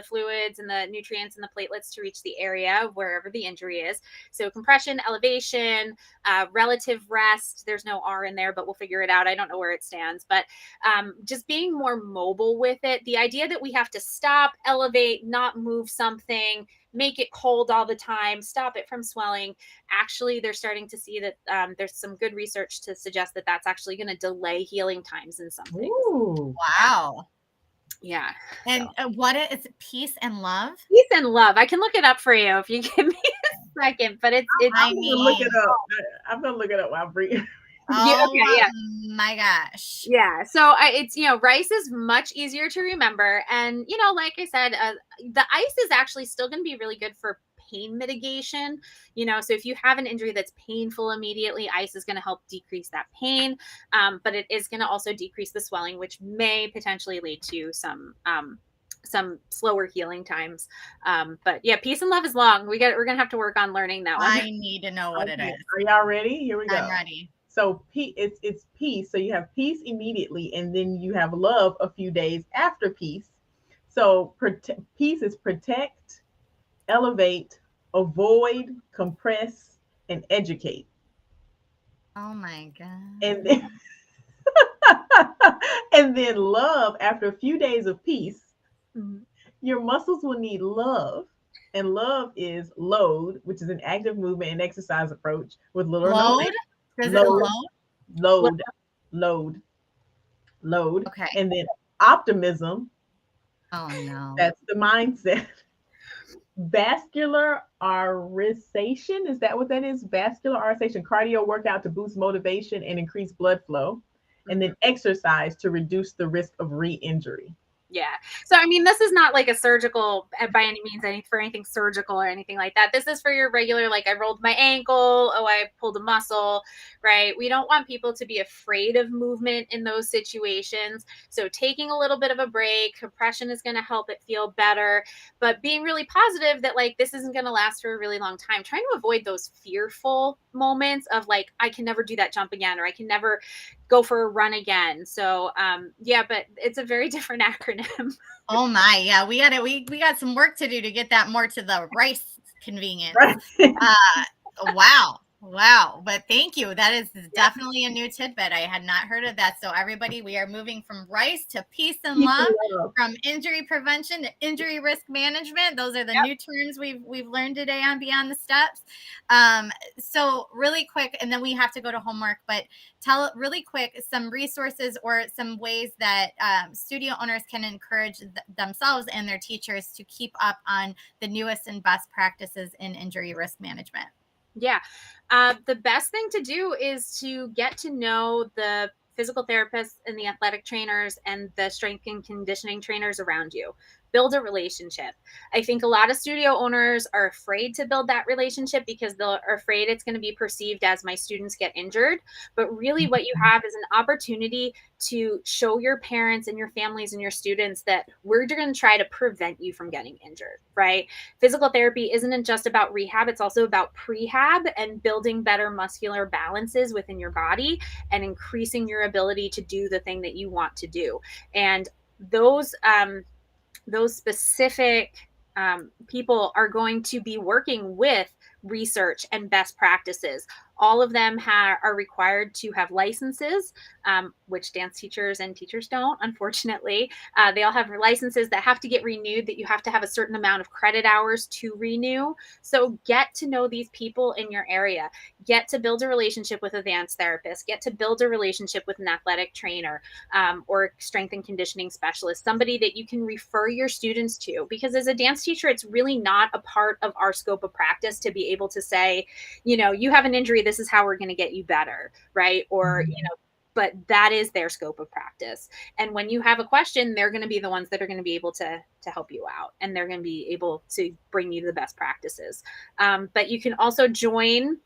fluids and the nutrients and the platelets to reach the area of wherever the injury is. So compression, elevation, relative rest. There's no R in there, but we'll figure it out. I don't know where it stands, but just being more mobile with it. The idea that we have to stop, elevate, not move something, make it cold all the time, stop it from swelling. Actually, they're starting to see that there's some good research to suggest that that's actually going to delay healing times in some things. Ooh. Wow. Yeah. And what is it? Peace and love? Peace and love. I can look it up for you if you give me a second, but it's I'm gonna look it up. I'm gonna look it up while I'm breathing. Oh my gosh. Yeah. So it's, rice is much easier to remember. And, like I said, the ice is actually still going to be really good for pain mitigation. So if you have an injury that's painful immediately, ice is going to help decrease that pain. But it is going to also decrease the swelling, which may potentially lead to some slower healing times. But yeah, peace and love is long. We're going to have to work on learning that one. I need to know what it is. Are y'all ready? Here we go. I'm ready. So it's peace. So you have peace immediately, and then you have love a few days after peace. So peace is protect, elevate, avoid, compress, and educate. Oh my God. And then and then love, after a few days of peace, your muscles will need love. And love is load, which is an active movement and exercise approach with little or no weight. Does it Load. Okay. And then optimism. Oh no. That's the mindset. Vascular aeration. Is that what that is? Vascular aeration, cardio workout to boost motivation and increase blood flow. And then exercise to reduce the risk of re-injury. Yeah. So, this is not like a surgical by any means, for anything surgical or anything like that. This is for your regular, like I rolled my ankle. Oh, I pulled a muscle, right? We don't want people to be afraid of movement in those situations. So taking a little bit of a break, compression is going to help it feel better, but being really positive that like, this isn't going to last for a really long time, trying to avoid those fearful moments of like, I can never do that jump again, or I can never go for a run again. So but it's a very different acronym. Oh my, yeah, we got some work to do to get that more to the rice convenience. Wow. But thank you. That is definitely a new tidbit. I had not heard of that. So everybody, we are moving from rice to peace and love, from injury prevention to injury risk management. Those are the new terms we've learned today on Beyond the Steps. So really quick, and then we have to go to homework, but tell really quick some resources or some ways that studio owners can encourage themselves and their teachers to keep up on the newest and best practices in injury risk management. Yeah. The best thing to do is to get to know the physical therapists and the athletic trainers and the strength and conditioning trainers around you. Build a relationship. I think a lot of studio owners are afraid to build that relationship because they're afraid it's going to be perceived as my students get injured. But really what you have is an opportunity to show your parents and your families and your students that we're going to try to prevent you from getting injured, right? Physical therapy isn't just about rehab. It's also about prehab and building better muscular balances within your body and increasing your ability to do the thing that you want to do. And those specific people are going to be working with research and best practices. All of them are required to have licenses, which dance teachers and teachers don't, unfortunately. They all have licenses that have to get renewed, that you have to have a certain amount of credit hours to renew. So get to know these people in your area. Get to build a relationship with a dance therapist. Get to build a relationship with an athletic trainer or strength and conditioning specialist, somebody that you can refer your students to. Because as a dance teacher, it's really not a part of our scope of practice to be able to say, you have an injury, this is how we're going to get you better, right? Or, but that is their scope of practice. And when you have a question, they're going to be the ones that are going to be able to help you out, and they're going to be able to bring you the best practices. But you can also join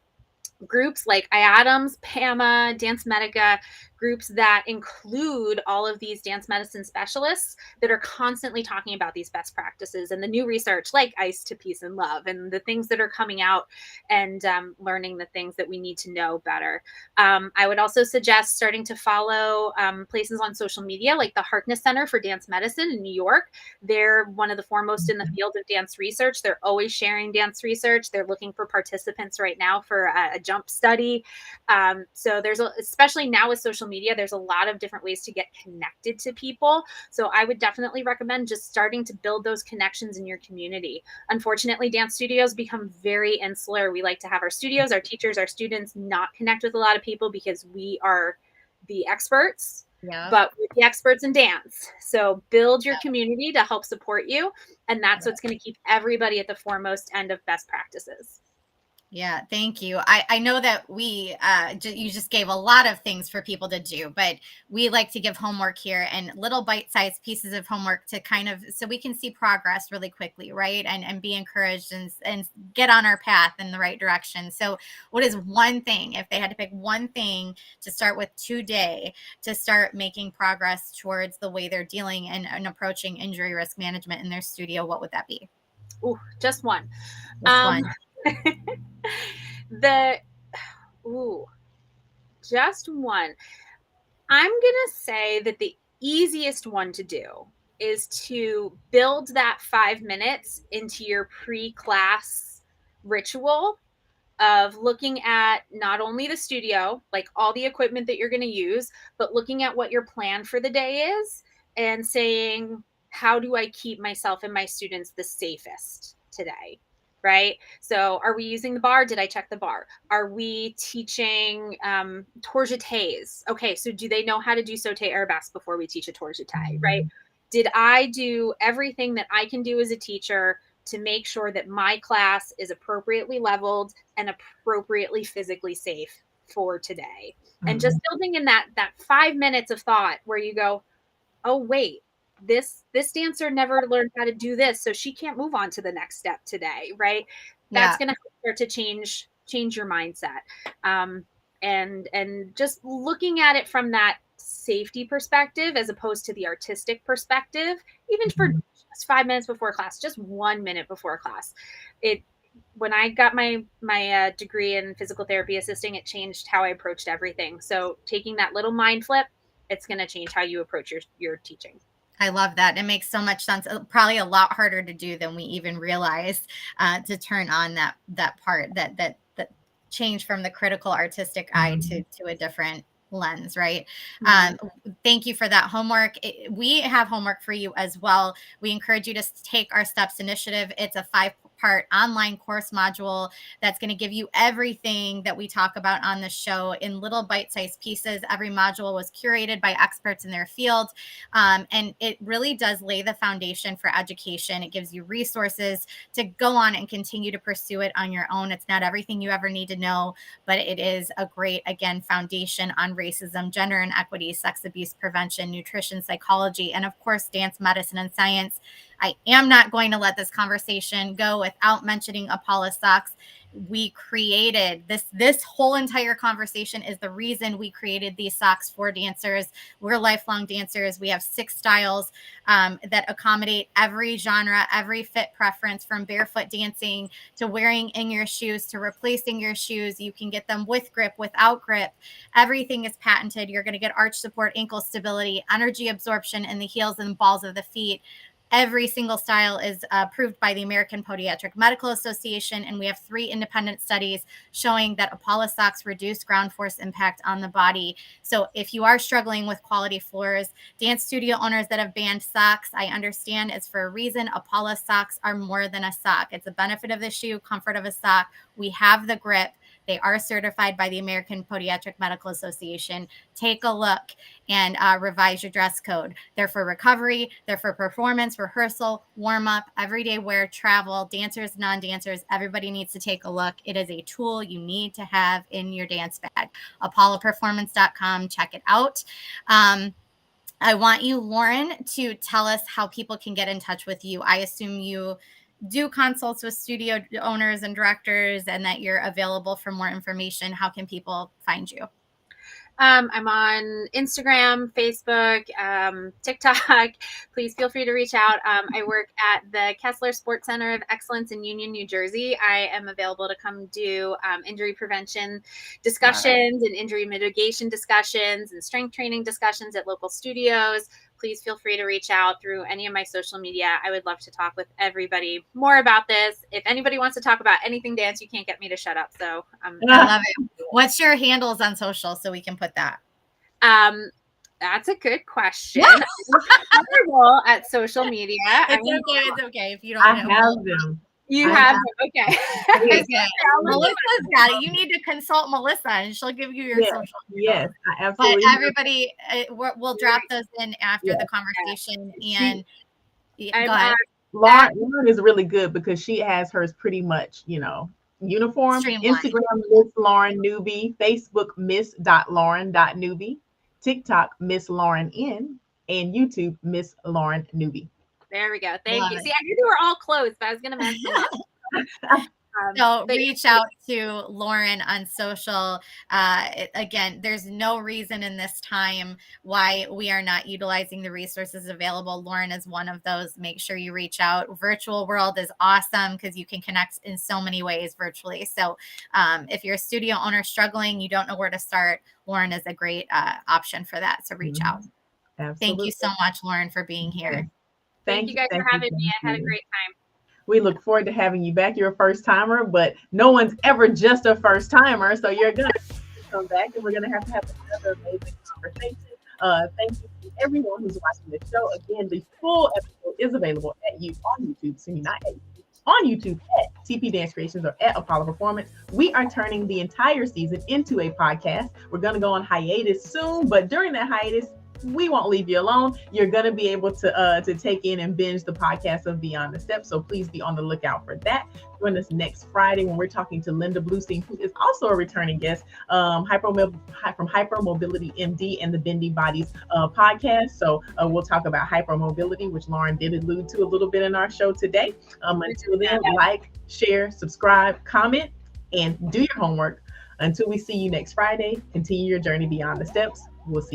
groups like IADAMS, PAMA, Dance Medica groups that include all of these dance medicine specialists that are constantly talking about these best practices and the new research like Ice to Peace and Love and the things that are coming out, and learning the things that we need to know better. I would also suggest starting to follow places on social media like the Harkness Center for Dance Medicine in New York. They're one of the foremost in the field of dance research. They're always sharing dance research. They're looking for participants right now for a jump study. So there's especially now with social media, there's a lot of different ways to get connected to people. So I would definitely recommend just starting to build those connections in your community. Unfortunately, dance studios become very insular. We like to have our studios, our teachers, our students not connect with a lot of people because we are the experts, but we're the experts in dance. So build your community to help support you. And that's what's going to keep everybody at the foremost end of best practices. Yeah, thank you. I know that you just gave a lot of things for people to do, but we like to give homework here and little bite-sized pieces of homework to kind of, so we can see progress really quickly, right? And be encouraged and get on our path in the right direction. So what is one thing, if they had to pick one thing to start with today to start making progress towards the way they're dealing and approaching injury risk management in their studio, what would that be? Ooh, just one. Just one. Just one. I'm gonna say that the easiest one to do is to build that 5 minutes into your pre-class ritual of looking at not only the studio, like all the equipment that you're going to use, but looking at what your plan for the day is and saying, how do I keep myself and my students the safest today? Right? So are we using the bar? Did I check the bar? Are we teaching tour jetés? Okay, so do they know how to do sauté arabesque before we teach a tour jeté, right? Did I do everything that I can do as a teacher to make sure that my class is appropriately leveled and appropriately physically safe for today? And just building in that 5 minutes of thought where you go, oh, wait, this dancer never learned how to do this, so she can't move on to the next step today, right? That's going to start to change your mindset. And just looking at it from that safety perspective as opposed to the artistic perspective, even for just 5 minutes before class, just 1 minute before class. When I got my degree in physical therapy assisting, it changed how I approached everything. So taking that little mind flip, it's going to change how you approach your teaching. I love that. It makes so much sense. Probably a lot harder to do than we even realized, to turn on that part, that change from the critical artistic eye to a different lens, right? Thank you for that homework. We have homework for you as well. We encourage you to take our STEPS initiative. It's a 5-part online course module that's going to give you everything that we talk about on the show in little bite-sized pieces. Every module was curated by experts in their field, and it really does lay the foundation for education. It gives you resources to go on and continue to pursue it on your own. It's not everything you ever need to know, but it is a great, again, foundation on racism, gender inequity, sex abuse prevention, nutrition, psychology, and of course, dance medicine and science. I am not going to let this conversation go without mentioning Apollo Socks. We created this whole entire conversation is the reason we created these socks for dancers. We're lifelong dancers. We have 6 styles that accommodate every genre, every fit preference, from barefoot dancing to wearing in your shoes to replacing your shoes. You can get them with grip, without grip. Everything is patented. You're going to get arch support, ankle stability, energy absorption in the heels and balls of the feet. Every single style is approved by the American Podiatric Medical Association, and we have 3 independent studies showing that Apollo Socks reduce ground force impact on the body. So if you are struggling with quality floors, dance studio owners that have banned socks, I understand it's for a reason. Apollo Socks are more than a sock. It's a benefit of the shoe, comfort of a sock. We have the grip. They are certified by the American Podiatric Medical Association. Take a look and revise your dress code. They're for recovery. They're for performance, rehearsal, warm up, everyday wear, travel, dancers, non-dancers. Everybody needs to take a look. It is a tool you need to have in your dance bag. ApolloPerformance.com. Check it out. I want you, Lauren, to tell us how people can get in touch with you. I assume you do consults with studio owners and directors and that you're available for more information. How can people find you? I'm on Instagram, Facebook, TikTok. Please feel free to reach out. I work at the Kessler Sports Center of Excellence in Union, New Jersey. I am available to come do injury prevention discussions and injury mitigation discussions and strength training discussions at local studios. Please feel free to reach out through any of my social media. I would love to talk with everybody more about this. If anybody wants to talk about anything dance, you can't get me to shut up. So I love it. What's your handles on social so we can put that? That's a good question. I'm terrible at social media. It's okay if you don't I know. have them. You have them. Okay. Okay. Melissa's got it. You need to consult Melissa and she'll give you your social media. Yes, I absolutely. But everybody, we'll drop those in after the conversation. And go ahead. Lauren is really good because she has hers pretty much, uniform. Streamlined. Instagram, Miss Lauren Newby. Facebook, miss.lauren.newby. TikTok, Miss Lauren N. And YouTube, Miss Lauren Newby. There we go. Thank you. See, I knew they were all closed, but I was going to mess them up. So reach out to Lauren on social. Again, there's no reason in this time why we are not utilizing the resources available. Lauren is one of those. Make sure you reach out. Virtual world is awesome because you can connect in so many ways virtually. So if you're a studio owner struggling, you don't know where to start, Lauren is a great option for that. So reach out. Absolutely. Thank you so much, Lauren, for being here. Thank you guys for having me. I had a great time. We look forward to having you back. You're a first timer, but no one's ever just a first timer. So you're going to come back and we're going to have another amazing conversation. Thank you to everyone who's watching the show. Again, the full episode is available on YouTube. On YouTube at TP Dance Creations or at Apollo Performance. We are turning the entire season into a podcast. We're going to go on hiatus soon, but during that hiatus, we won't leave you alone. You're going to be able to take in and binge the podcast of Beyond the Steps. So please be on the lookout for that. Join us next Friday when we're talking to Linda Bluestein, who is also a returning guest from Hypermobility MD and the Bendy Bodies podcast. So we'll talk about hypermobility, which Lauren did allude to a little bit in our show today. Until then, like, share, subscribe, comment, and do your homework. Until we see you next Friday, continue your journey beyond the steps. We'll see you.